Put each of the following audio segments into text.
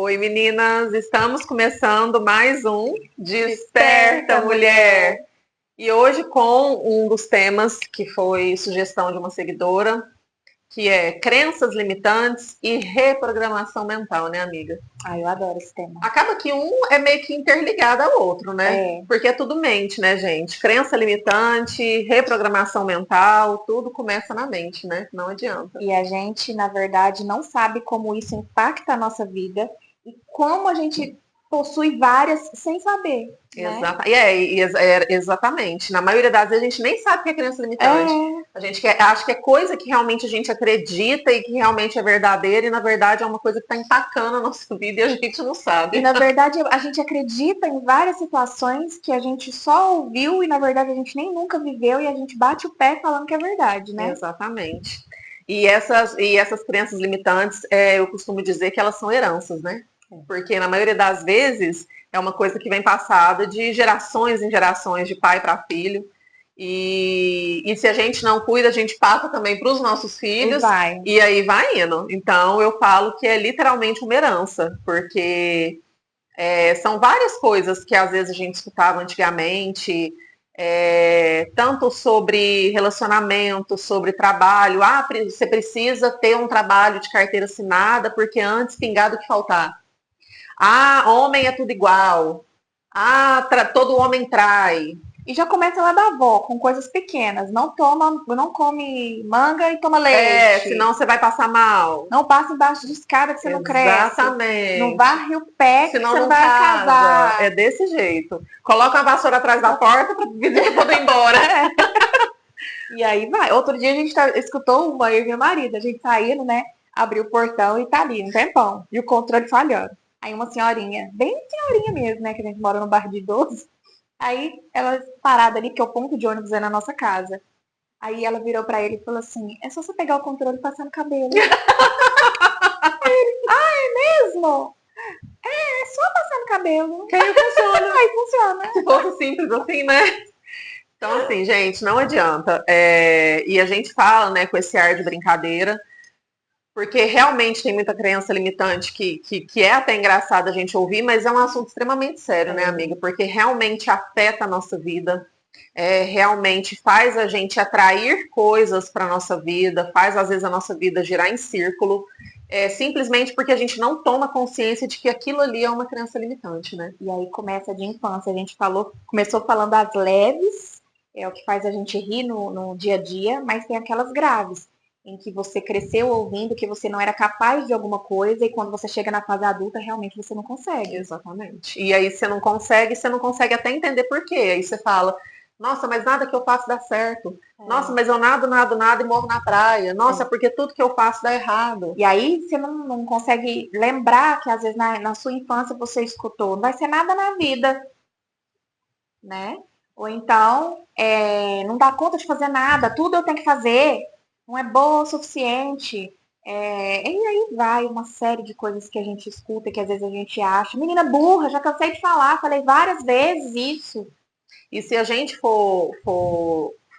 Oi, meninas, estamos começando mais um Desperta, Desperta mulher! Mulher. E hoje com um dos temas que foi sugestão de uma seguidora, que é crenças limitantes e reprogramação mental, né, amiga? Ai, eu adoro esse tema. Acaba que um é meio que interligado ao outro, né? É, Porque é tudo mente, né, gente? Crença limitante, reprogramação mental, tudo começa na mente, né? Não adianta. e a gente, na verdade, não sabe como isso impacta a nossa vida e como a gente possui várias sem saber, né? Exatamente. Na maioria das vezes a gente nem sabe o que é crença limitante. É, A gente acha que é coisa que realmente a gente acredita e que realmente é verdadeira, e na verdade é uma coisa que está empacando a nossa vida e a gente não e sabe. na verdade a gente acredita em várias situações que a gente só ouviu e na verdade a gente nem nunca viveu e a gente bate o pé falando que é verdade, né? Exatamente. E essas crenças limitantes, eu costumo dizer que elas são heranças, né? Porque na maioria das vezes é uma coisa que vem passada de gerações em gerações, de pai para filho. E se a gente não cuida, a gente passa também para os nossos E filhos, vai. e aí vai indo. Então eu falo que é literalmente uma herança, porque são várias coisas que às vezes a gente escutava antigamente, tanto sobre relacionamento, sobre trabalho. Ah, você precisa ter um trabalho de carteira assinada, porque antes pingado que faltar. Ah, homem é tudo igual. Ah, todo homem trai. E já começa lá da avó, com coisas pequenas. Não come manga e toma leite. Senão você vai passar mal. Não passa embaixo de escada que você não cresce. Não Exatamente. varre o pé que Senão você não não vai casa. É casar. desse jeito. Coloca a vassoura atrás da porta para o vizinho poder ir embora. E aí vai. Outro dia a gente escutou uma, eu e meu marido, a gente saindo, né? Abriu o portão e tá ali, um tempão. E o controle falhando. Aí uma senhorinha, bem senhorinha mesmo, né? Que a gente mora no bairro de idoso. Aí ela parada ali, porque o ponto de ônibus é na nossa casa. Aí ela virou pra ele e falou assim: é só você pegar o controle e passar no cabelo. Mesmo? É só passar no cabelo. Que aí funciona. Aí funciona. Se fosse simples assim, né? Então, assim, gente, não adianta. E a gente fala, né, com esse ar de brincadeira, porque realmente tem muita crença limitante que é até engraçado a gente ouvir, mas é um assunto extremamente sério, né, amiga? Porque realmente afeta a nossa vida, realmente faz a gente atrair coisas para a nossa vida, faz às vezes a nossa vida girar em círculo, simplesmente porque a gente não toma consciência de que aquilo ali é uma crença limitante, né? E aí começa de infância. A gente começou falando das leves, é o que faz a gente rir no dia a dia, mas tem aquelas graves, em que você cresceu ouvindo que você não era capaz de alguma coisa e quando você chega na fase adulta, realmente você não consegue. Exatamente. E aí você não consegue até entender por quê. Aí você fala, nossa, mas nada que eu faço dá certo. Nossa, mas eu nado e morro na praia. Nossa, porque tudo que eu faço dá errado. E aí você não consegue lembrar que às vezes na sua infância você escutou, não vai ser nada na vida, né? Ou então, não dá conta de fazer nada, tudo eu tenho que fazer, não é boa o suficiente. E aí vai uma série de coisas que a gente escuta, que às vezes a gente acha. Menina burra, já cansei de falar, falei várias vezes isso. E se a gente for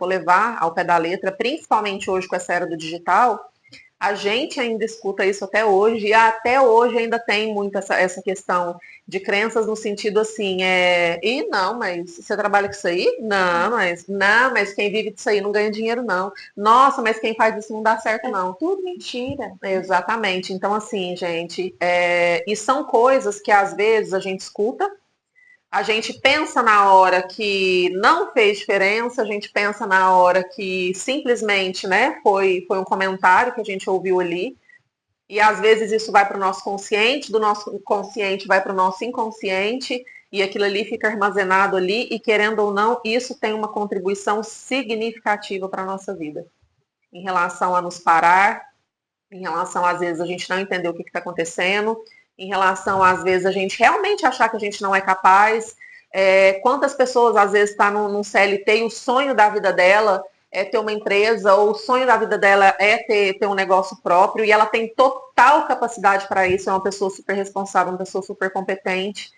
levar ao pé da letra, principalmente hoje com essa era do digital, a gente ainda escuta isso até hoje, e até hoje ainda tem muito essa questão de crenças no sentido assim, e não, mas você trabalha com isso aí? Não, mas quem vive disso aí não ganha dinheiro, não. Nossa, mas quem faz isso não dá certo, É não. tudo mentira. Exatamente. Então, assim, gente, e são coisas que às vezes a gente escuta, a gente pensa na hora que não fez diferença, a gente pensa na hora que simplesmente, né, foi um comentário que a gente ouviu ali, e às vezes isso vai para o nosso consciente, do nosso consciente vai para o nosso inconsciente, e aquilo ali fica armazenado ali, e querendo ou não, isso tem uma contribuição significativa para a nossa vida. Em relação a nos parar, em relação, às vezes, a gente não entender o que está acontecendo, em relação, às vezes, a gente realmente achar que a gente não é capaz. Quantas pessoas, às vezes, estão num CLT e o sonho da vida dela é ter uma empresa, ou o sonho da vida dela é ter um negócio próprio, e ela tem total capacidade para isso, é uma pessoa super responsável, uma pessoa super competente,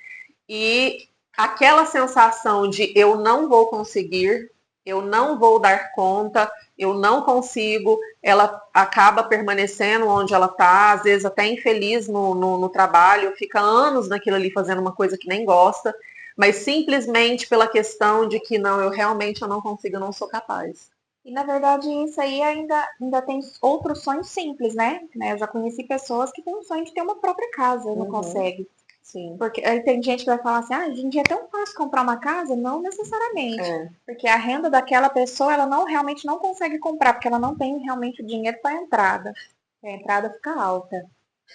e aquela sensação de eu não vou conseguir, eu não vou dar conta, eu não consigo, ela acaba permanecendo onde ela está, às vezes até infeliz no trabalho, fica anos naquilo ali fazendo uma coisa que nem gosta, mas simplesmente pela questão de que não, eu realmente eu não consigo, eu não sou capaz. E na verdade isso aí ainda tem outros sonhos simples, né? Eu já conheci pessoas que têm o sonho de ter uma própria casa e não conseguem. Sim. Porque aí tem gente que vai falar assim, hoje em dia é tão fácil comprar uma casa? Não necessariamente. É. Porque a renda daquela pessoa, ela realmente não consegue comprar, porque ela não tem realmente o dinheiro para a entrada. A entrada fica alta.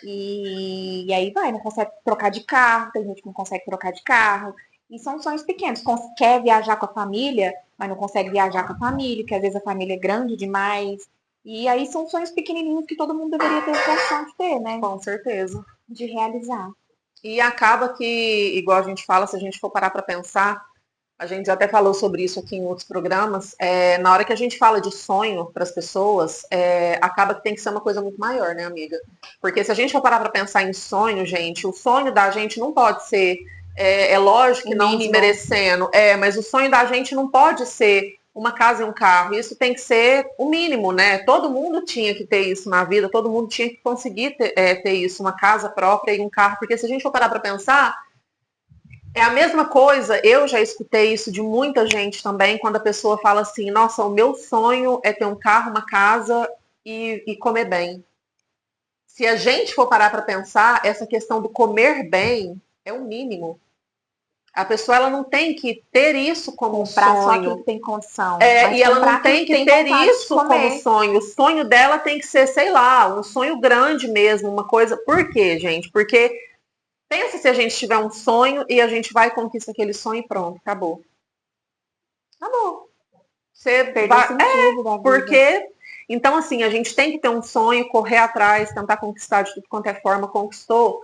E aí vai, não consegue trocar de carro, tem gente que não consegue trocar de carro. E são sonhos pequenos. Quer viajar com a família, mas não consegue viajar com a família, porque às vezes a família é grande demais. E aí são sonhos pequenininhos que todo mundo deveria ter condição de ter, né? Com certeza. De realizar. E acaba que, igual a gente fala, se a gente for parar para pensar, a gente já até falou sobre isso aqui em outros programas, na hora que a gente fala de sonho para as pessoas, acaba que tem que ser uma coisa muito maior, né, amiga? Porque se a gente for parar para pensar em sonho, gente, o sonho da gente não pode ser, lógico que não desmerecendo, mas o sonho da gente não pode ser uma casa e um carro. Isso tem que ser o mínimo, né? Todo mundo tinha que ter isso na vida, todo mundo tinha que conseguir ter isso, uma casa própria e um carro, porque se a gente for parar para pensar, é a mesma coisa, eu já escutei isso de muita gente também, quando a pessoa fala assim, nossa, o meu sonho é ter um carro, uma casa e comer bem. Se a gente for parar para pensar, essa questão do comer bem é o mínimo. A pessoa ela não tem que ter isso como comprar sonho. Só aquilo que tem condição. E ela não tem que ter isso como sonho. O sonho dela tem que ser, sei lá, um sonho grande mesmo, uma coisa. Por quê, gente? Porque pensa se a gente tiver um sonho e a gente vai conquistar aquele sonho e pronto, acabou. Acabou. Você perdeu o sentido da vida. Porque então assim, a gente tem que ter um sonho, correr atrás, tentar conquistar de tudo quanto é forma, conquistou,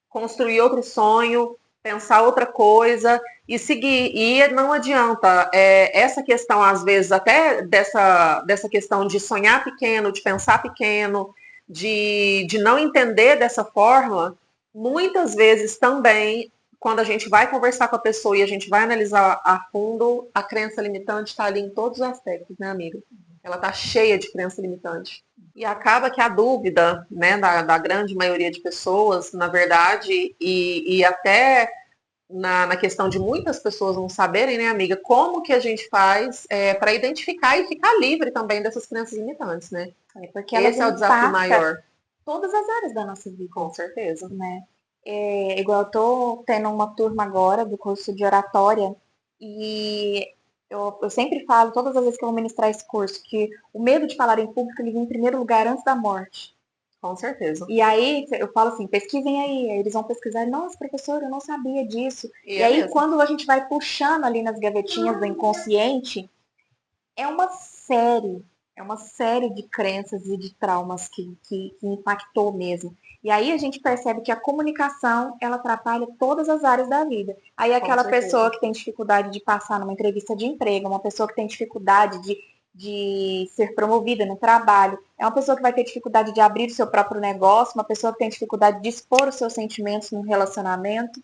construir outro sonho, pensar outra coisa e seguir. E não adianta essa questão, às vezes, até dessa questão de sonhar pequeno, de pensar pequeno, de não entender dessa forma, muitas vezes também, quando a gente vai conversar com a pessoa e a gente vai analisar a fundo, a crença limitante está ali em todos os aspectos, né, amiga? Ela está cheia de crença limitante. E acaba que a dúvida, né, da grande maioria de pessoas, na verdade, e até na questão de muitas pessoas não saberem, né, amiga, como que a gente faz para identificar e ficar livre também dessas crenças limitantes, né? Porque esse é o desafio maior. Todas as áreas da nossa vida. Com certeza. Né? Igual eu tô tendo uma turma agora do curso de oratória e eu sempre falo, todas as vezes que eu vou ministrar esse curso, que o medo de falar em público ele vem em primeiro lugar antes da morte. Com certeza. E aí eu falo assim, pesquisem aí eles vão pesquisar, nossa, professor, eu não sabia disso. E aí mesmo. Quando a gente vai puxando ali nas gavetinhas do inconsciente, é uma série de crenças e de traumas que impactou mesmo. E aí a gente percebe que a comunicação, ela atrapalha todas as áreas da vida. Aí aquela pessoa que tem dificuldade de passar numa entrevista de emprego, uma pessoa que tem dificuldade de ser promovida no trabalho, é uma pessoa que vai ter dificuldade de abrir o seu próprio negócio, uma pessoa que tem dificuldade de expor os seus sentimentos num relacionamento.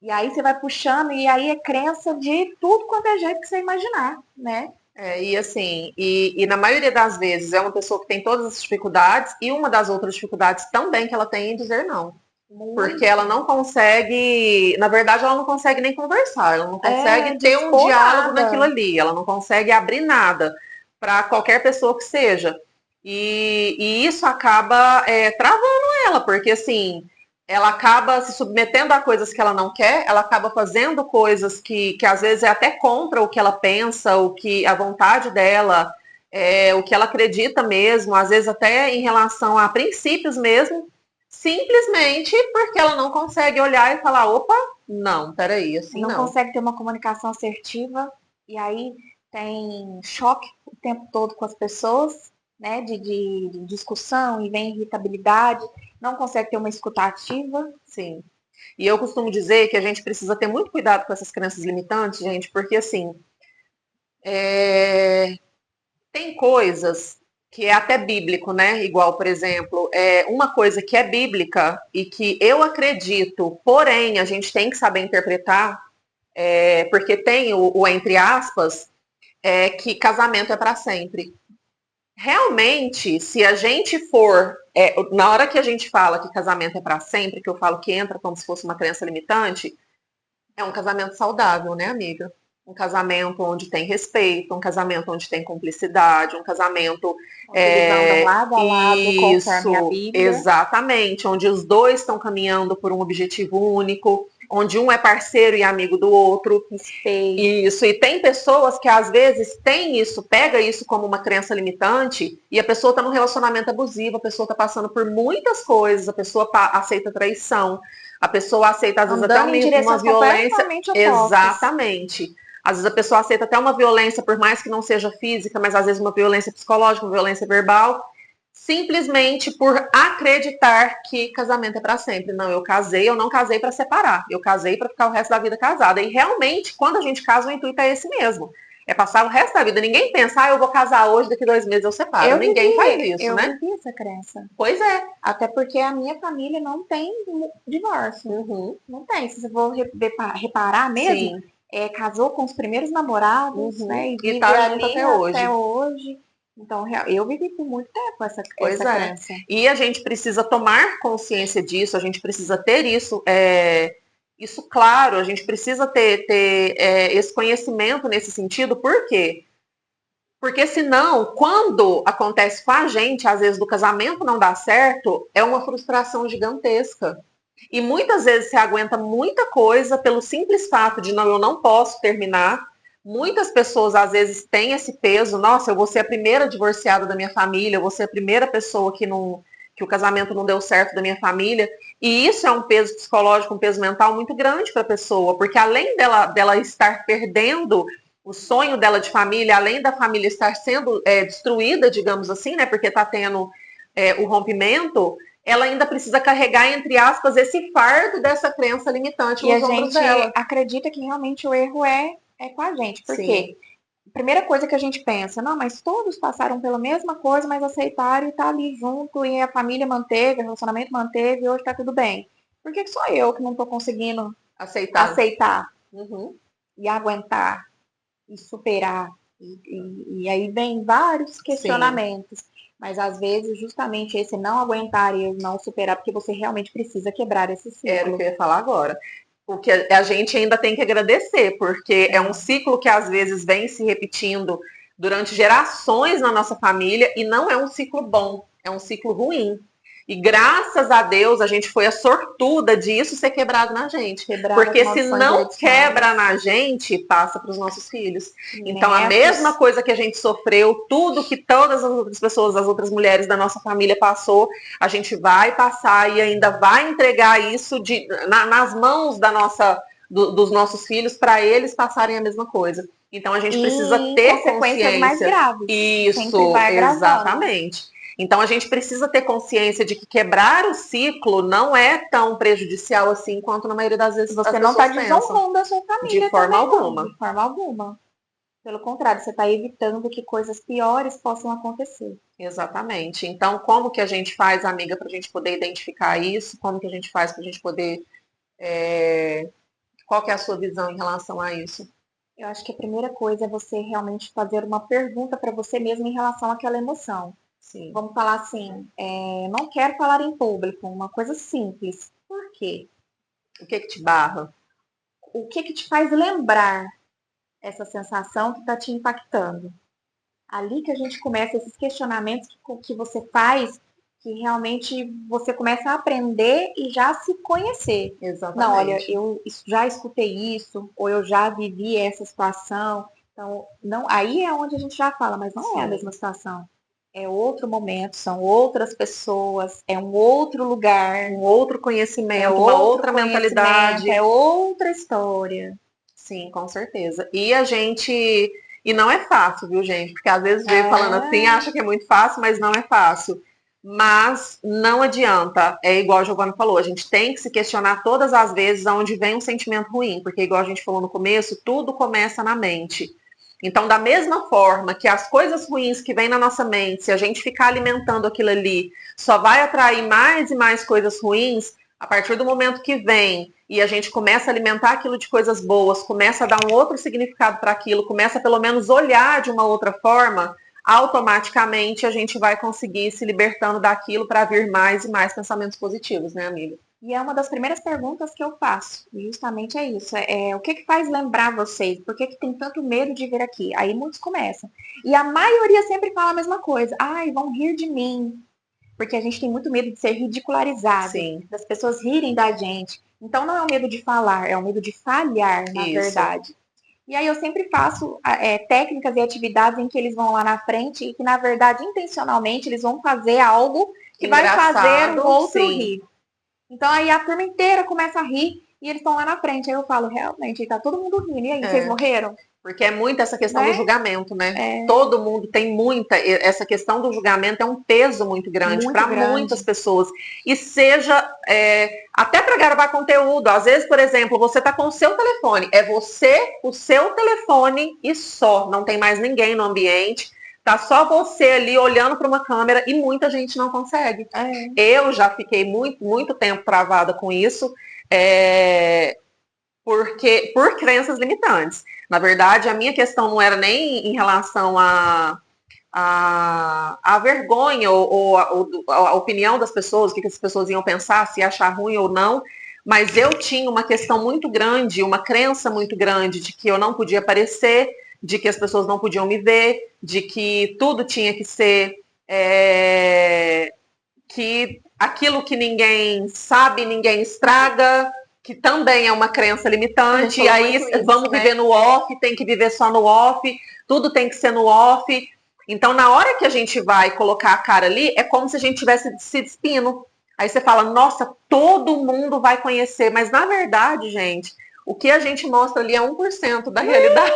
E aí você vai puxando, e aí é crença de tudo quanto é jeito que você imaginar, né? E assim, e na maioria das vezes é uma pessoa que tem todas as dificuldades, e uma das outras dificuldades também que ela tem em dizer não. Muito. Porque ela não consegue, na verdade, ela não consegue nem conversar, ela não consegue ter um diálogo naquilo ali, ela não consegue abrir nada para qualquer pessoa que seja. E isso acaba travando ela, porque assim, ela acaba se submetendo a coisas que ela não quer, ela acaba fazendo coisas que às vezes é até contra o que ela pensa, o que a vontade dela, o que ela acredita mesmo, às vezes até em relação a princípios mesmo, simplesmente porque ela não consegue olhar e falar, opa, não, peraí, assim não. Não consegue ter uma comunicação assertiva, e aí tem choque o tempo todo com as pessoas, né, de discussão, e vem irritabilidade, não consegue ter uma escuta ativa. Sim. E eu costumo dizer que a gente precisa ter muito cuidado com essas crenças limitantes, gente, porque assim, tem coisas que é até bíblico, né? Igual, por exemplo, uma coisa que é bíblica e que eu acredito, porém a gente tem que saber interpretar, porque tem o entre aspas, que casamento é para sempre. realmente, se a gente for, na hora que a gente fala que casamento é para sempre, que eu falo que entra como se fosse uma crença limitante, é um casamento saudável, né, amiga? Um casamento onde tem respeito, um casamento onde tem cumplicidade, um casamento. Onde eles andam lado a lado, conforme a Isso, Bíblia. exatamente. Onde os dois estão caminhando por um objetivo único, onde um é parceiro e amigo do outro. Respeito. Isso, e tem pessoas que às vezes tem isso, pega isso como uma crença limitante e a pessoa está num relacionamento abusivo, a pessoa está passando por muitas coisas, a pessoa aceita traição, a pessoa aceita às vezes até Andando em uma direções violência. completamente opostas. Exatamente. Às vezes a pessoa aceita até uma violência, por mais que não seja física, mas às vezes uma violência psicológica, uma violência verbal, simplesmente por acreditar que casamento é para sempre. Não, eu não casei para separar. Eu casei para ficar o resto da vida casada. E realmente, quando a gente casa, o intuito é esse mesmo. É passar o resto da vida. Ninguém pensa, eu vou casar hoje, daqui 2 meses eu separo. Ninguém faz isso, eu né? vivi essa crença. Pois é. Até porque a minha família não tem divórcio. Uhum. Não tem. Se você for reparar mesmo, casou com os primeiros namorados, né? E vive tá ali junto até hoje. Até hoje. Então, eu vivi por muito tempo essa crença. E a gente precisa tomar consciência disso, a gente precisa ter isso, isso claro, a gente precisa ter esse conhecimento nesse sentido, por quê? Porque senão, quando acontece com a gente, às vezes do casamento não dá certo, é uma frustração gigantesca. E muitas vezes você aguenta muita coisa pelo simples fato de não, eu não posso terminar. Muitas pessoas às vezes têm esse peso, nossa, eu vou ser a primeira divorciada da minha família, eu vou ser a primeira pessoa que o casamento não deu certo da minha família. E isso é um peso psicológico, um peso mental muito grande para a pessoa, porque além dela estar perdendo o sonho dela de família, além da família estar sendo destruída, digamos assim, né? Porque está tendo o rompimento, ela ainda precisa carregar, entre aspas, esse fardo dessa crença limitante nos ombros dela. E a gente acredita que realmente o erro é com a gente. Por quê? Primeira coisa que a gente pensa, não, mas todos passaram pela mesma coisa, mas aceitaram e tá ali junto, e a família manteve, o relacionamento manteve, e hoje tá tudo bem. Por que sou eu que não tô conseguindo aceitar e aguentar e superar? E aí vem vários questionamentos. Sim. Mas às vezes, justamente esse não aguentar e não superar, porque você realmente precisa quebrar esse ciclo. Era o que eu ia falar agora. O que a gente ainda tem que agradecer, porque é um ciclo que às vezes vem se repetindo durante gerações na nossa família e não é um ciclo bom, é um ciclo ruim. E graças a Deus a gente foi a sortuda disso ser quebrado na gente. Porque se não quebra na gente, passa para os nossos filhos. Então a mesma coisa que a gente sofreu, tudo que todas as outras pessoas, as outras mulheres da nossa família passou, a gente vai passar e ainda vai entregar isso nas mãos dos nossos filhos para eles passarem a mesma coisa. Então a gente precisa ter consciência. Mais graves. Isso, exatamente. Então a gente precisa ter consciência de que quebrar o ciclo não é tão prejudicial assim quanto na maioria das vezes você não está desonrando a sua família de forma alguma. De forma alguma. Pelo contrário, você está evitando que coisas piores possam acontecer. Exatamente. Então, como que a gente faz, amiga, para a gente poder identificar isso? Como que a gente faz para a gente poder... Qual que é a sua visão em relação a isso? Eu acho que a primeira coisa é você realmente fazer uma pergunta para você mesmo em relação àquela emoção. Sim. Vamos falar assim, não quero falar em público, uma coisa simples. Por quê? O que te barra? O que te faz lembrar essa sensação que está te impactando? Ali que a gente começa esses questionamentos que você faz, que realmente você começa a aprender e já se conhecer. Exatamente. Não, olha, eu já escutei isso, ou eu já vivi essa situação. Então, não, aí é onde a gente já fala, mas não é a mesma situação. É outro momento, são outras pessoas, é um outro lugar, um outro conhecimento, uma outra mentalidade. É outra história. Sim, com certeza. E não é fácil, viu, gente? Porque às vezes vê falando assim, acha que é muito fácil, mas não é fácil. Mas não adianta, é igual a Giovana falou, a gente tem que se questionar todas as vezes aonde vem um sentimento ruim, porque igual a gente falou no começo, tudo começa na mente. Então, da mesma forma que as coisas ruins que vêm na nossa mente, se a gente ficar alimentando aquilo ali, só vai atrair mais e mais coisas ruins, a partir do momento que vem e a gente começa a alimentar aquilo de coisas boas, começa a dar um outro significado para aquilo, começa a pelo menos olhar de uma outra forma, automaticamente a gente vai conseguir se libertando daquilo para vir mais e mais pensamentos positivos, né, amiga? E é uma das primeiras perguntas que eu faço. E justamente é isso. O que que faz lembrar vocês? Por que que tem tanto medo de vir aqui? Aí muitos começam. E a maioria sempre fala a mesma coisa. Ai, vão rir de mim. Porque a gente tem muito medo de ser ridicularizado, Sim. das pessoas rirem da gente. Então não é o medo de falar, é o medo de falhar, na Isso. verdade. E aí eu sempre faço técnicas e atividades em que eles vão lá na frente e que, na verdade, intencionalmente, eles vão fazer algo que vai fazer o outro sim. rir. Então aí a turma inteira começa a rir e eles estão lá na frente. Aí eu falo, realmente, aí tá todo mundo rindo. E aí, vocês morreram? Porque é muito essa questão do julgamento, né? É. Todo mundo tem muita. Essa questão do julgamento é um peso muito grande para muitas pessoas. E seja até para gravar conteúdo. Às vezes, por exemplo, você está com o seu telefone. É você, o seu telefone e só. Não tem mais ninguém no ambiente. Tá só você ali olhando para uma câmera e muita gente não consegue. Eu já fiquei muito tempo travada com isso. Por crenças limitantes. Na verdade, a minha questão não era nem em relação a vergonha ou a opinião das pessoas, o que as pessoas iam pensar, se achar ruim ou não, mas eu tinha uma questão muito grande, uma crença muito grande de que eu não podia aparecer, de que as pessoas não podiam me ver, de que tudo tinha que ser que aquilo que ninguém sabe, ninguém estraga, que também é uma crença limitante, e aí vamos viver no off, tem que viver só no off, tudo tem que ser no off. Então, na hora que a gente vai colocar a cara ali, é como se a gente tivesse se despindo. Aí você fala, nossa, todo mundo vai conhecer, mas na verdade, gente, o que a gente mostra ali é 1% da realidade.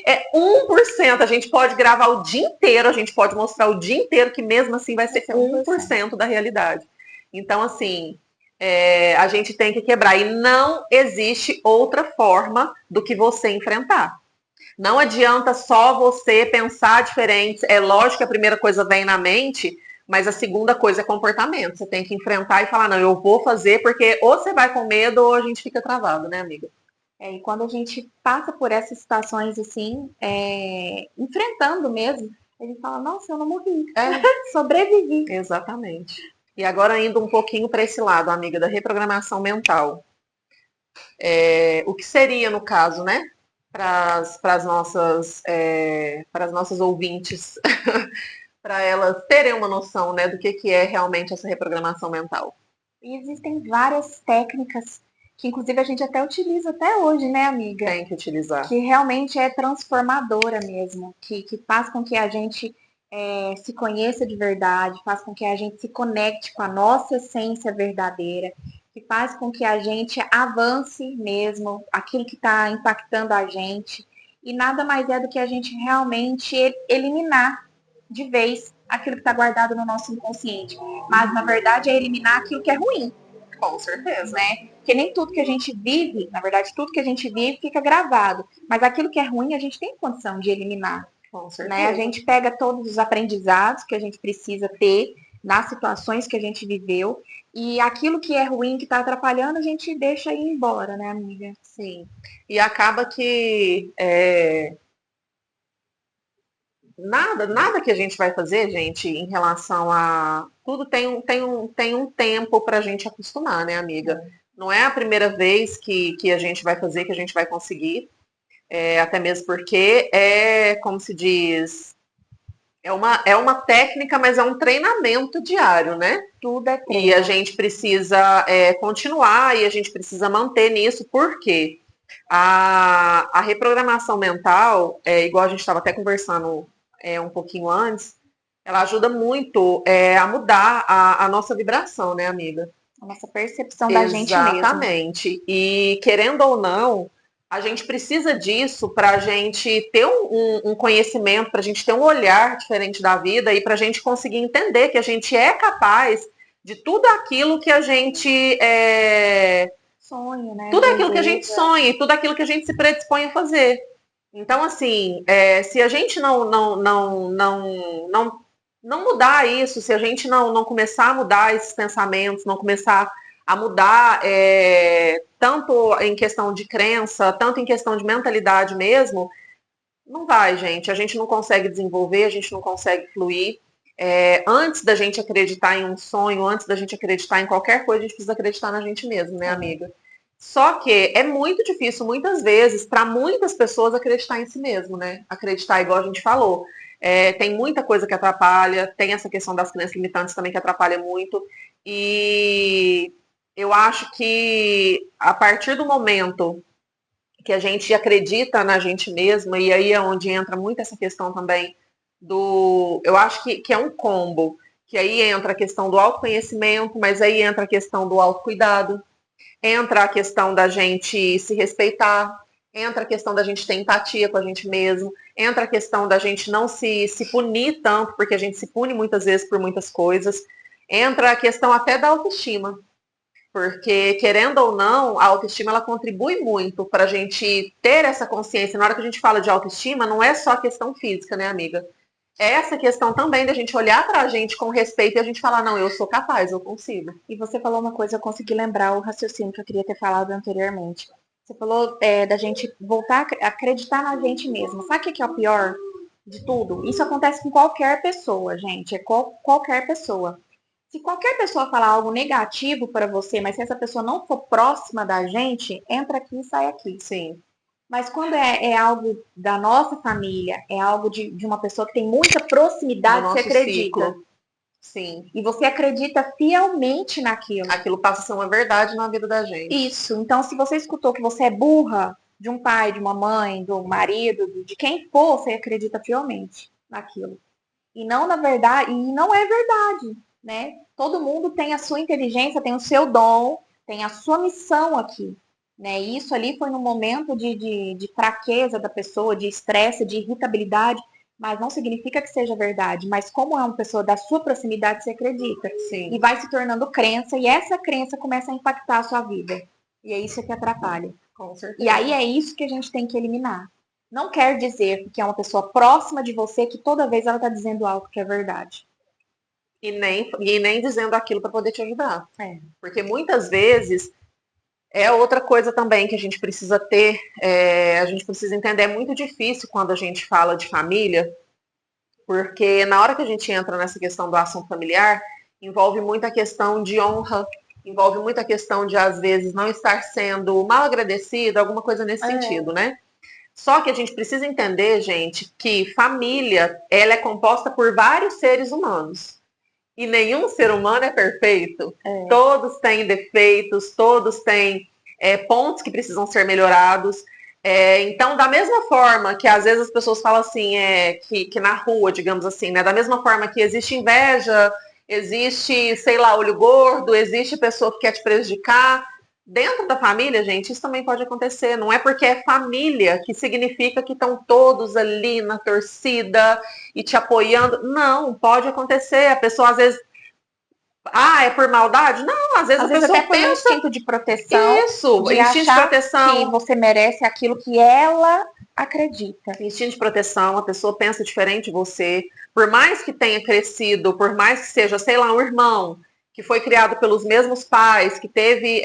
É 1%. A gente pode gravar o dia inteiro, a gente pode mostrar o dia inteiro, que mesmo assim vai ser 1% da realidade. Então, assim, a gente tem que quebrar. E não existe outra forma do que você enfrentar. Não adianta só você pensar diferente. É lógico que a primeira coisa vem na mente, mas a segunda coisa é comportamento. Você tem que enfrentar e falar, não, eu vou fazer, porque ou você vai com medo ou a gente fica travado, né, amiga? E quando a gente passa por essas situações assim, enfrentando mesmo, a gente fala, nossa, eu não morri. Sobrevivi. Exatamente. E agora indo um pouquinho para esse lado, amiga, da reprogramação mental. O que seria, no caso, né? Para as nossas ouvintes, para elas terem uma noção, né, do que é realmente essa reprogramação mental. E existem várias técnicas que inclusive a gente até utiliza até hoje, né, amiga? Tem que utilizar. Que realmente é transformadora mesmo, que faz com que a gente se conheça de verdade, faz com que a gente se conecte com a nossa essência verdadeira, que faz com que a gente avance mesmo aquilo que está impactando a gente. E nada mais é do que a gente realmente eliminar de vez aquilo que está guardado no nosso inconsciente. Mas, na verdade, é eliminar aquilo que é ruim. Com certeza. Né? Porque nem tudo que a gente vive, na verdade, tudo que a gente vive fica gravado. Mas aquilo que é ruim, a gente tem condição de eliminar. Com certeza. Né? A gente pega todos os aprendizados que a gente precisa ter nas situações que a gente viveu. E aquilo que é ruim, que está atrapalhando, a gente deixa ir embora, né, amiga? Sim. E acaba que nada que a gente vai fazer, gente, em relação a tudo tem um tempo para a gente acostumar, né, amiga? Não é a primeira vez que a gente vai fazer, que a gente vai conseguir, até mesmo porque como se diz, é uma técnica, mas é um treinamento diário, né? Tudo é treino. E a gente precisa continuar e a gente precisa manter nisso, porque a reprogramação mental, igual a gente estava até conversando um pouquinho antes, ela ajuda muito a mudar a nossa vibração, né, amiga? A nossa percepção da gente mesmo. Exatamente. E querendo ou não, a gente precisa disso para a gente ter um conhecimento, para a gente ter um olhar diferente da vida e para a gente conseguir entender que a gente é capaz de tudo aquilo que a gente sonha, né? Tudo aquilo que a gente sonha e tudo aquilo que a gente se predispõe a fazer. Então, assim, se a gente não mudar isso, se a gente não começar a mudar esses pensamentos, não começar a mudar tanto em questão de crença, tanto em questão de mentalidade mesmo, Não vai, gente. A gente não consegue desenvolver, a gente não consegue fluir. Antes da gente acreditar em um sonho, antes da gente acreditar em qualquer coisa, a gente precisa acreditar na gente mesmo, né, amiga? Só que é muito difícil, muitas vezes, para muitas pessoas acreditar em si mesmo, né? Acreditar, igual a gente falou. Tem muita coisa que atrapalha, tem essa questão das crenças limitantes também que atrapalha muito. E eu acho que a partir do momento que a gente acredita na gente mesma, e aí é onde entra muito essa questão também eu acho que é um combo, que aí entra a questão do autoconhecimento, mas aí entra a questão do autocuidado, entra a questão da gente se respeitar, entra a questão da gente ter empatia com a gente mesmo, entra a questão da gente não se punir tanto, porque a gente se pune muitas vezes por muitas coisas, entra a questão até da autoestima, porque, querendo ou não, a autoestima ela contribui muito para a gente ter essa consciência. Na hora que a gente fala de autoestima, não é só a questão física, né, amiga? É essa questão também da gente olhar para a gente com respeito e a gente falar, não, eu sou capaz, eu consigo. E você falou uma coisa, eu consegui lembrar o raciocínio que eu queria ter falado anteriormente. Você falou da gente voltar a acreditar na gente mesmo. Sabe o que é o pior de tudo? Isso acontece com qualquer pessoa, gente. Qualquer pessoa. Se qualquer pessoa falar algo negativo para você, mas se essa pessoa não for próxima da gente, entra aqui e sai aqui. Sim. Mas quando é algo da nossa família, é algo de uma pessoa que tem muita proximidade, você acredita. Ciclo. Sim. E você acredita fielmente naquilo. Aquilo passa a ser uma verdade na vida da gente. Isso. Então, se você escutou que você é burra de um pai, de uma mãe, do marido, de quem for, você acredita fielmente naquilo. E não na verdade, e não é verdade, né? Todo mundo tem a sua inteligência, tem o seu dom, tem a sua missão aqui. Né? E isso ali foi num momento de fraqueza da pessoa, de estresse, de irritabilidade, mas não significa que seja verdade. Mas como é uma pessoa da sua proximidade, você acredita. Sim. E vai se tornando crença, e essa crença começa a impactar a sua vida. E é isso que atrapalha. Com certeza. E aí é isso que a gente tem que eliminar. Não quer dizer que é uma pessoa próxima de você que toda vez ela está dizendo algo que é verdade. E nem dizendo aquilo para poder te ajudar. Porque muitas vezes é outra coisa também que a gente precisa ter, a gente precisa entender, é muito difícil quando a gente fala de família, porque na hora que a gente entra nessa questão do assunto familiar, envolve muita questão de honra, envolve muita questão de, às vezes, não estar sendo mal agradecido, alguma coisa nesse sentido, né? Só que a gente precisa entender, gente, que família, ela é composta por vários seres humanos. E nenhum ser humano é perfeito. Todos têm defeitos, todos têm pontos que precisam ser melhorados. Então, da mesma forma que às vezes as pessoas falam assim, que na rua, digamos assim, né? Da mesma forma que existe inveja, existe, sei lá, olho gordo, existe pessoa que quer te prejudicar. Dentro da família, gente, isso também pode acontecer. Não é porque é família que significa que estão todos ali na torcida e te apoiando. Não, pode acontecer. A pessoa às vezes. Ah, é por maldade? Não, às vezes a pessoa até pensa. Um instinto de proteção. Isso, de instinto de achar proteção. que você merece aquilo que ela acredita. Instinto de proteção, a pessoa pensa diferente de você. Por mais que tenha crescido, por mais que seja, sei lá, um irmão que foi criado pelos mesmos pais, que teve,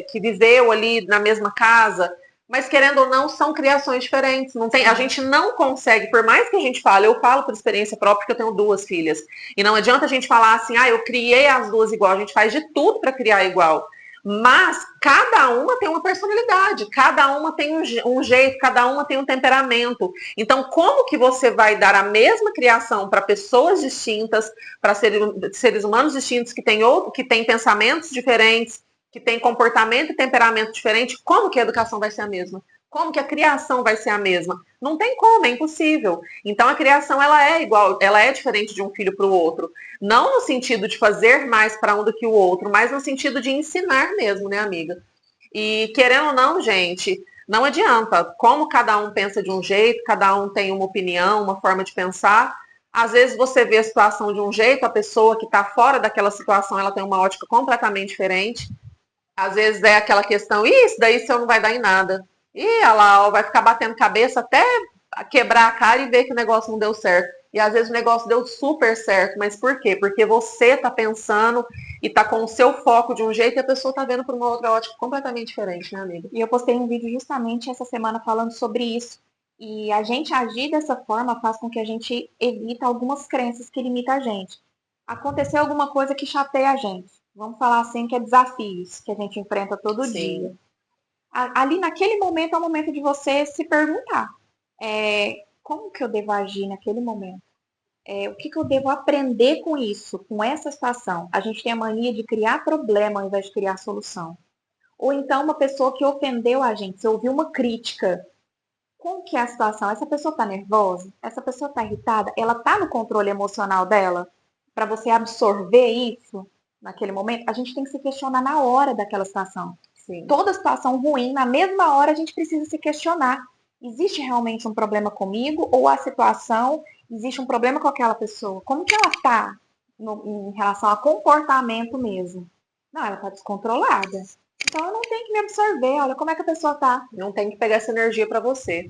que viveu ali na mesma casa, mas querendo ou não, são criações diferentes. Não tem, a gente não consegue, por mais que a gente fale, eu falo por experiência própria, porque eu tenho 2 filhas. E não adianta a gente falar assim, eu criei as 2 igual, a gente faz de tudo para criar igual. Mas cada uma tem uma personalidade, cada uma tem um jeito, cada uma tem um temperamento. Então, como que você vai dar a mesma criação para pessoas distintas, para seres humanos distintos que têm pensamentos diferentes, que têm comportamento e temperamento diferente? Como que a educação vai ser a mesma? Como que a criação vai ser a mesma? Não tem como, é impossível. Então a criação ela é igual, ela é diferente de um filho para o outro. Não no sentido de fazer mais para um do que o outro, mas no sentido de ensinar mesmo, né, amiga? E querendo ou não, gente, não adianta. Como cada um pensa de um jeito, cada um tem uma opinião, uma forma de pensar. Às vezes você vê a situação de um jeito, a pessoa que está fora daquela situação, ela tem uma ótica completamente diferente. Às vezes é aquela questão, isso daí seu não vai dar em nada. E ela vai ficar batendo cabeça até quebrar a cara e ver que o negócio não deu certo. E às vezes o negócio deu super certo, mas por quê? Porque você tá pensando e tá com o seu foco de um jeito e a pessoa tá vendo por uma outra ótica completamente diferente, né, amiga? E eu postei um vídeo justamente essa semana falando sobre isso. E a gente agir dessa forma faz com que a gente evite algumas crenças que limitam a gente. Aconteceu alguma coisa que chateia a gente. Vamos falar assim que é desafios que a gente enfrenta todo dia. Sim. Ali naquele momento é o momento de você se perguntar. Como que eu devo agir naquele momento? O que eu devo aprender com isso, com essa situação? A gente tem a mania de criar problema ao invés de criar solução. Ou então uma pessoa que ofendeu a gente, você ouviu uma crítica. Como que é a situação? Essa pessoa está nervosa? Essa pessoa está irritada? Ela está no controle emocional dela? Para você absorver isso naquele momento? A gente tem que se questionar na hora daquela situação. Sim. Toda situação ruim, na mesma hora a gente precisa se questionar. Existe realmente um problema comigo? Ou a situação, existe um problema com aquela pessoa? Como que ela está em relação a comportamento mesmo? Não, ela está descontrolada. Então eu não tenho que me absorver. Olha como é que a pessoa está. Não tem que pegar essa energia para você.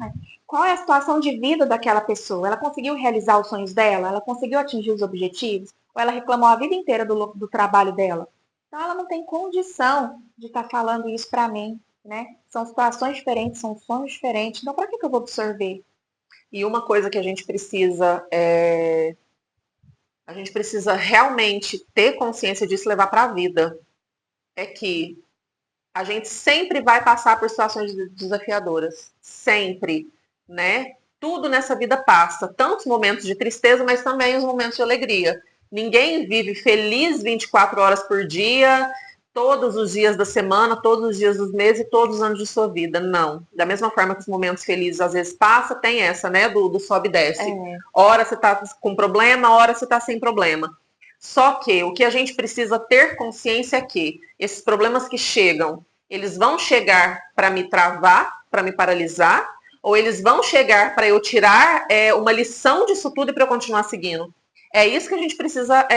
Qual é a situação de vida daquela pessoa? Ela conseguiu realizar os sonhos dela? Ela conseguiu atingir os objetivos? Ou ela reclamou a vida inteira do trabalho dela? Então ela não tem condição de estar falando isso para mim, né? São situações diferentes, são sonhos diferentes. Então para que eu vou absorver? E uma coisa que a gente precisa realmente ter consciência disso e levar para a vida, é que a gente sempre vai passar por situações desafiadoras, sempre, né? Tudo nessa vida passa, tantos momentos de tristeza, mas também os momentos de alegria. Ninguém vive feliz 24 horas por dia, todos os dias da semana, todos os dias dos meses e todos os anos de sua vida. Não. Da mesma forma que os momentos felizes às vezes passam, tem essa, né, do sobe e desce. Hora você tá com problema, hora você tá sem problema. Só que o que a gente precisa ter consciência é que esses problemas que chegam, eles vão chegar para me travar, para me paralisar, ou eles vão chegar para eu tirar uma lição disso tudo e para eu continuar seguindo. É isso que a gente precisa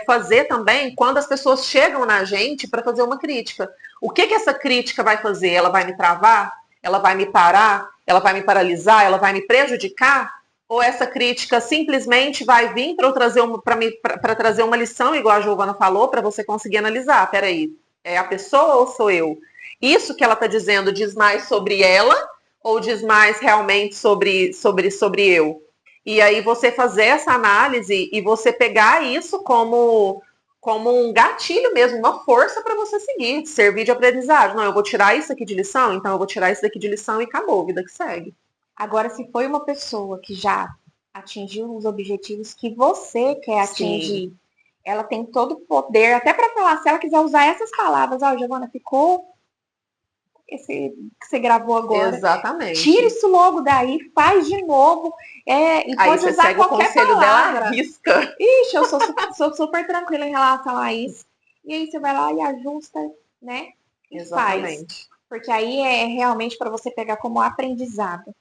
fazer também quando as pessoas chegam na gente para fazer uma crítica. O que essa crítica vai fazer? Ela vai me travar? Ela vai me parar? Ela vai me paralisar? Ela vai me prejudicar? Ou essa crítica simplesmente vai vir para trazer uma lição, igual a Giovana falou, para você conseguir analisar? Peraí, é a pessoa ou sou eu? Isso que ela está dizendo diz mais sobre ela ou diz mais realmente sobre eu? E aí você fazer essa análise e você pegar isso como um gatilho mesmo, uma força para você seguir, servir de aprendizagem. Não, eu vou tirar isso aqui de lição, então eu vou tirar isso daqui de lição e acabou, vida que segue. Agora, se foi uma pessoa que já atingiu os objetivos que você quer atingir, sim, ela tem todo o poder, até para falar, se ela quiser usar essas palavras, ó, Giovana, ficou esse que você gravou agora. Exatamente. Tira isso logo daí, faz de novo. E aí pode você usar segue qualquer o conselho palavra. dela, risca. Ixi, eu sou super tranquila em relação a isso. E aí você vai lá e ajusta, né? E exatamente. Faz. Porque aí é realmente para você pegar como aprendizado.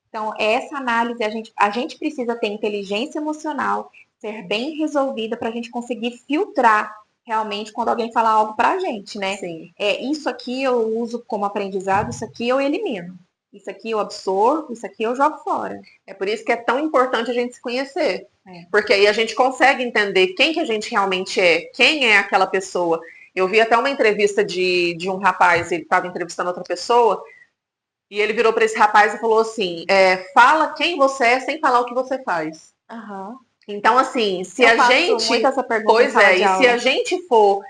Então, essa análise, a gente precisa ter inteligência emocional, ser bem resolvida para a gente conseguir filtrar realmente quando alguém falar algo para a gente, né? Sim. Isso aqui eu uso como aprendizado, isso aqui eu elimino. Isso aqui eu absorvo, isso aqui eu jogo fora. É por isso que é tão importante a gente se conhecer. Porque aí a gente consegue entender quem que a gente realmente é, quem é aquela pessoa. Eu vi até uma entrevista de um rapaz, ele estava entrevistando outra pessoa, e ele virou para esse rapaz e falou assim: fala quem você é sem falar o que você faz. Uhum. Então, assim, se eu a faço gente. muito essa pergunta Pois é, e aula. se a gente for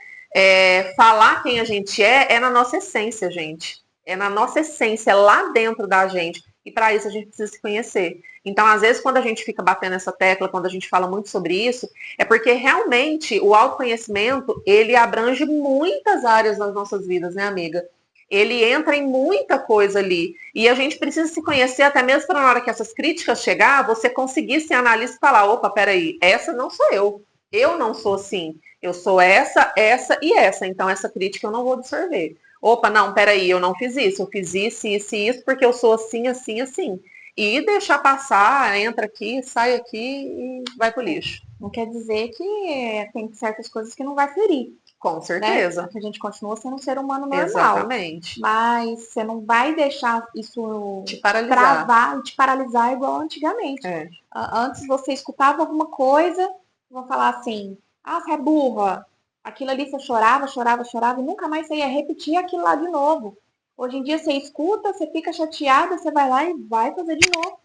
falar quem a gente é na nossa essência, gente. É na nossa essência, é lá dentro da gente. E para isso a gente precisa se conhecer. Então, às vezes, quando a gente fica batendo essa tecla, quando a gente fala muito sobre isso, é porque realmente o autoconhecimento, ele abrange muitas áreas das nossas vidas, né, amiga? Ele entra em muita coisa ali. E a gente precisa se conhecer até mesmo para na hora que essas críticas chegar, você conseguir se analisar e falar, opa, peraí, essa não sou eu. Eu não sou assim. Eu sou essa, essa e essa. Então, essa crítica eu não vou absorver. Opa, não, peraí, eu não fiz isso. Eu fiz isso, isso e isso, porque eu sou assim, assim, assim. E deixar passar, entra aqui, sai aqui e vai pro lixo. Não quer dizer que tem certas coisas que não vai ferir. Com certeza. Né? Porque a gente continua sendo um ser humano normal. Exatamente. Mas você não vai deixar isso te paralisar. Travar e te paralisar igual antigamente. Antes você escutava alguma coisa, vão falar assim, você é burra. Aquilo ali você chorava, chorava, chorava, e nunca mais você ia repetir aquilo lá de novo. Hoje em dia você escuta, você fica chateada, você vai lá e vai fazer de novo.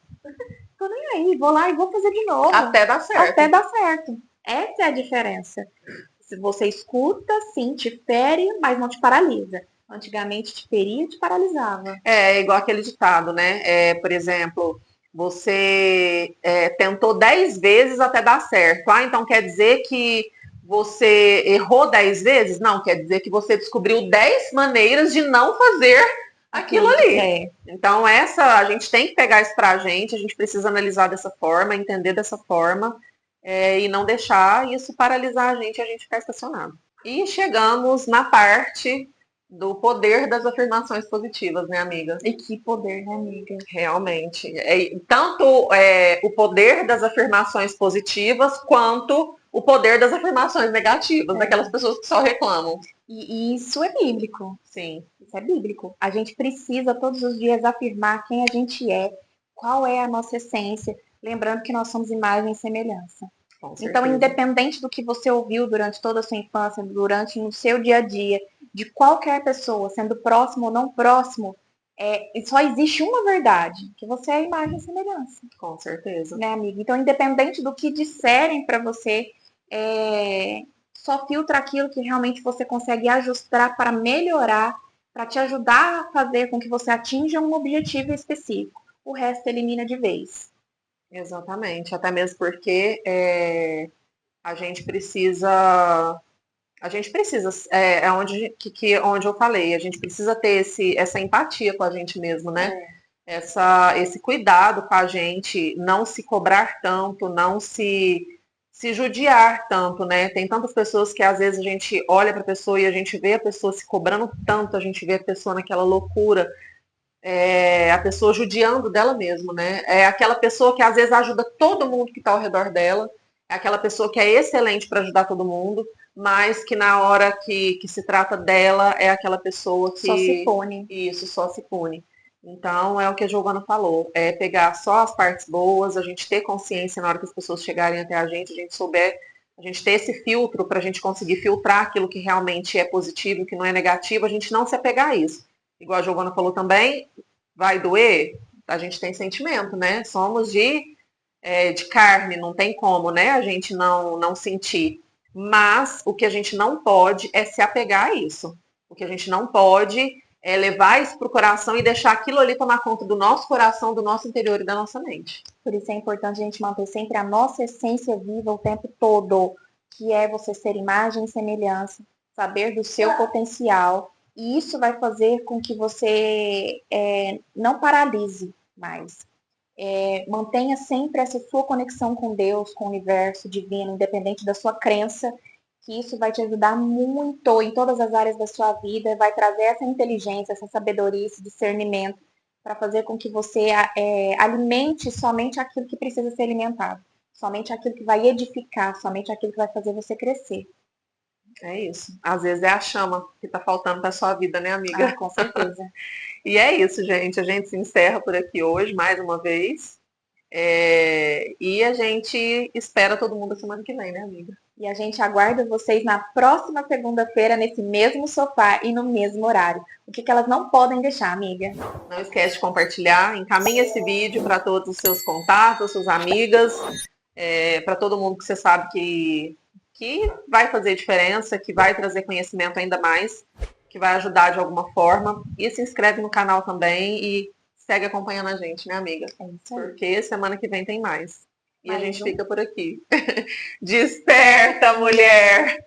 tô nem aí, vou lá e vou fazer de novo. Até dar certo. Até dar certo. Essa é a diferença. Se você escuta, sim, te fere, mas não te paralisa. Antigamente te feria e te paralisava. É igual aquele ditado, né? Por exemplo, você tentou 10 vezes até dar certo. Ah, então quer dizer que você errou 10 vezes? Não, quer dizer que você descobriu 10 maneiras de não fazer aquilo ali. Então, a gente tem que pegar isso pra gente, a gente precisa analisar dessa forma, entender dessa forma, e não deixar isso paralisar a gente ficar estacionado. E chegamos na parte do poder das afirmações positivas, né, amiga? E que poder, né, amiga? Realmente. Tanto o poder das afirmações positivas, quanto o poder das afirmações negativas, daquelas pessoas que só reclamam. E isso é bíblico. Sim. Isso é bíblico. A gente precisa todos os dias afirmar quem a gente é, qual é a nossa essência, lembrando que nós somos imagem e semelhança. Então, independente do que você ouviu durante toda a sua infância, durante no seu dia a dia, de qualquer pessoa, sendo próximo ou não próximo, só existe uma verdade, que você é imagem e semelhança. Com certeza. Né, amiga? Então, independente do que disserem para você, só filtra aquilo que realmente você consegue ajustar para melhorar, para te ajudar a fazer com que você atinja um objetivo específico. O resto elimina de vez. Exatamente, até mesmo porque a gente precisa, onde eu falei, a gente precisa ter essa empatia com a gente mesmo, né? Esse cuidado com a gente, não se cobrar tanto, não se judiar tanto, né? Tem tantas pessoas que às vezes a gente olha para a pessoa e a gente vê a pessoa se cobrando tanto, a gente vê a pessoa naquela loucura, a pessoa judiando dela mesma, né? É aquela pessoa que às vezes ajuda todo mundo que está ao redor dela, é aquela pessoa que é excelente para ajudar todo mundo, mas que na hora que se trata dela é aquela pessoa que só se pune. Isso, só se pune. Então é o que a Giovana falou, é pegar só as partes boas, a gente ter consciência na hora que as pessoas chegarem até a gente souber, a gente ter esse filtro para a gente conseguir filtrar aquilo que realmente é positivo, que não é negativo, a gente não se apegar a isso. Igual a Giovana falou também, vai doer? A gente tem sentimento, né? Somos de carne, não tem como, né? A gente não sentir. Mas o que a gente não pode é se apegar a isso. O que a gente não pode é levar isso para o coração e deixar aquilo ali tomar conta do nosso coração, do nosso interior e da nossa mente. Por isso é importante a gente manter sempre a nossa essência viva o tempo todo, que é você ser imagem e semelhança, saber do seu potencial. E isso vai fazer com que você não paralise mais. Mantenha sempre essa sua conexão com Deus, com o universo divino, independente da sua crença, que isso vai te ajudar muito em todas as áreas da sua vida, vai trazer essa inteligência, essa sabedoria, esse discernimento, para fazer com que você alimente somente aquilo que precisa ser alimentado, somente aquilo que vai edificar, somente aquilo que vai fazer você crescer. É isso. Às vezes é a chama que está faltando para sua vida, né, amiga? Ah, com certeza. E é isso, gente. A gente se encerra por aqui hoje, mais uma vez. E a gente espera todo mundo a semana que vem, né, amiga? E a gente aguarda vocês na próxima segunda-feira, nesse mesmo sofá e no mesmo horário. O que elas não podem deixar, amiga? Não esquece de compartilhar, encaminha esse vídeo para todos os seus contatos, suas amigas, para todo mundo que você sabe que vai fazer diferença, que vai trazer conhecimento ainda mais, que vai ajudar de alguma forma. E se inscreve no canal também e segue acompanhando a gente, né, amiga? É isso aí. Porque semana que vem tem mais. E a gente fica por aqui. Desperta, mulher!